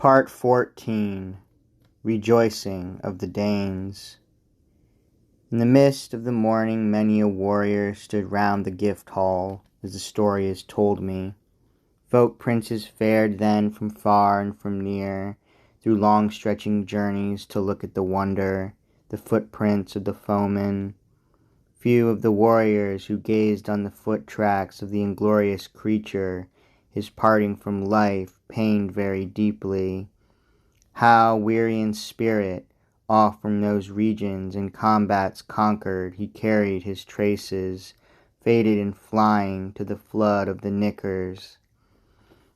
Part 14. Rejoicing of the Danes. In the mist of the morning many a warrior stood round the gift hall, as the story is told me. Folk princes fared then from far and from near, through long stretching journeys to look at the wonder, the footprints of the foemen. Few of the warriors who gazed on the foot tracks of the inglorious creature, his parting from life, pained very deeply. How, weary in spirit, off from those regions in combats conquered, he carried his traces, faded and flying to the flood of the Knickers.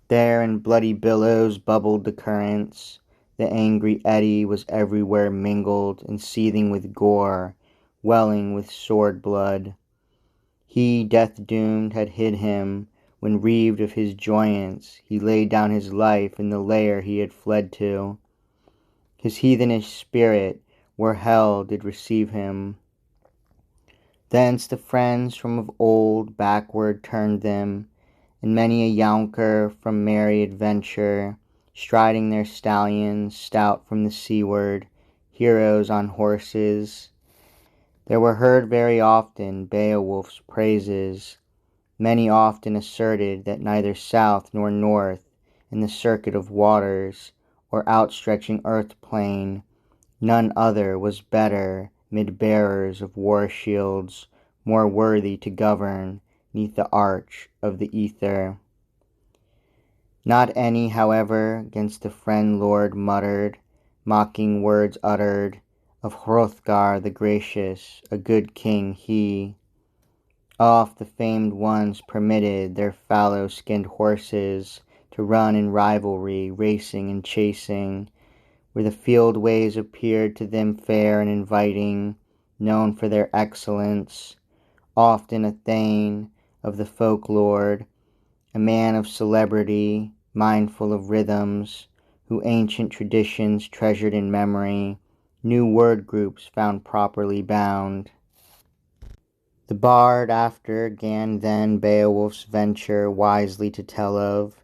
There in bloody billows bubbled the currents, the angry eddy was everywhere mingled and seething with gore, welling with sword blood. He, death-doomed, had hid him, when reaved of his joyance, he laid down his life in the lair he had fled to. His heathenish spirit, where hell did receive him. Thence the friends from of old backward turned them, and many a younker from merry adventure, striding their stallions, stout from the seaward, heroes on horses. There were heard very often Beowulf's praises. Many often asserted that neither south nor north, in the circuit of waters, or outstretching earth-plain, none other was better, mid bearers of war-shields, more worthy to govern, neath the arch of the ether. Not any, however, 'gainst the friend-lord muttered, mocking words uttered, of Hrothgar the gracious, a good king he. Oft the famed ones permitted their fallow-skinned horses to run in rivalry, racing and chasing, where the field ways appeared to them fair and inviting, known for their excellence. Often a thane of the folk-lord, a man of celebrity, mindful of rhythms, who ancient traditions treasured in memory, new word groups found properly bound. The bard after 'gan then Beowulf's venture wisely to tell of,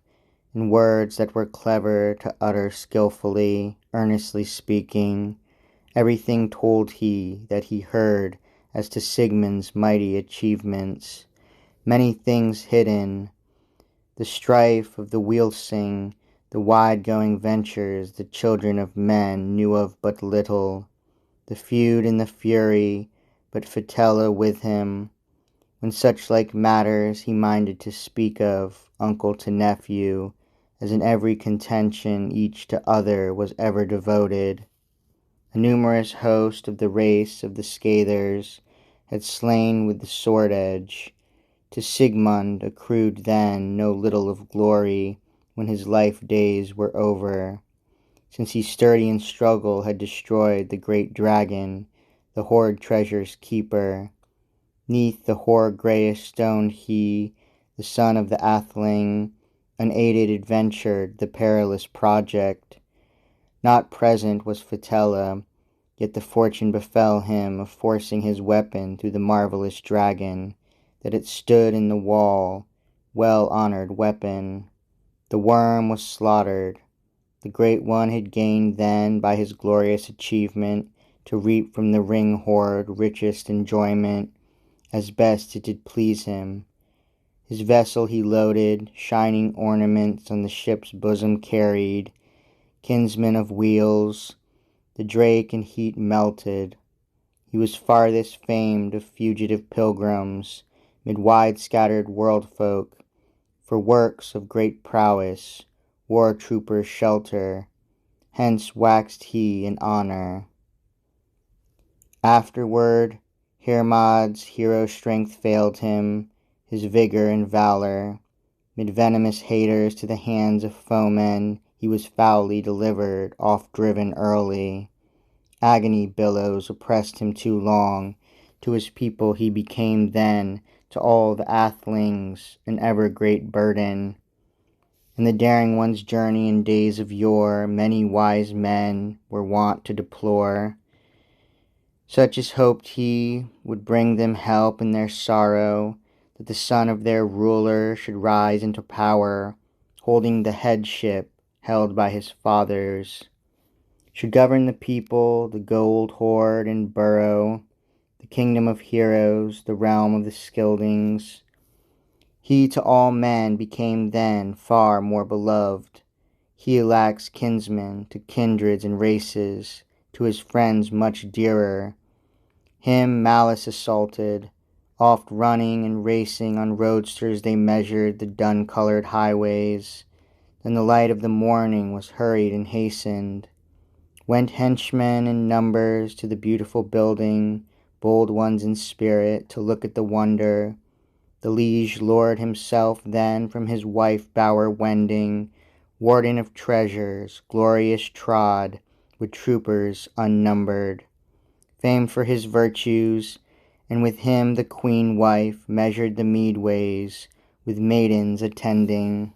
in words that were clever to utter skilfully, earnestly speaking. Everything told he that he heard as to Sigmund's mighty achievements, many things hidden, the strife of the Wheelsing, the wide-going ventures the children of men knew of but little, the feud and the fury, but Fitela with him, when such like matters he minded to speak of, uncle to nephew, as in every contention each to other was ever devoted. A numerous host of the race of the Scathers had slain with the sword edge. To Sigmund accrued then no little of glory when his life days were over, since he sturdy in struggle had destroyed the great dragon, the hoard treasure's keeper. Neath the hoar greyish stone he, the son of the Atheling, unaided adventured the perilous project. Not present was Fitela, yet the fortune befell him of forcing his weapon through the marvellous dragon, that it stood in the wall, well-honoured weapon. The worm was slaughtered. The great one had gained then by his glorious achievement to reap from the ring-hoard richest enjoyment, as best it did please him. His vessel he loaded, shining ornaments on the ship's bosom carried, kinsmen of wheels, the drake in heat melted. He was farthest famed of fugitive pilgrims, mid wide-scattered world-folk, for works of great prowess, war-troopers' shelter, hence waxed he in honour. Afterward, Hermod's hero strength failed him, his vigour and valour. Mid venomous haters to the hands of foemen he was foully delivered, oft driven early. Agony billows oppressed him too long. To his people he became then, to all the Athelings, an ever great burden. In the daring one's journey in days of yore, many wise men were wont to deplore, such as hoped he would bring them help in their sorrow, that the son of their ruler should rise into power, holding the headship, held by his fathers, should govern the people, the gold hoard and burrow, the kingdom of heroes, the realm of the Scyldings. He to all men became then far more beloved. He lacks kinsmen to kindreds and races, to his friends much dearer. Him malice assaulted, oft running and racing on roadsters they measured the dun-colored highways. Then the light of the morning was hurried and hastened. Went henchmen in numbers to the beautiful building, bold ones in spirit, to look at the wonder. The liege lord himself then from his wife bower wending, warden of treasures, glorious trod, with troopers unnumbered, famed for his virtues, and with him the queen wife measured the mead ways, with maidens attending.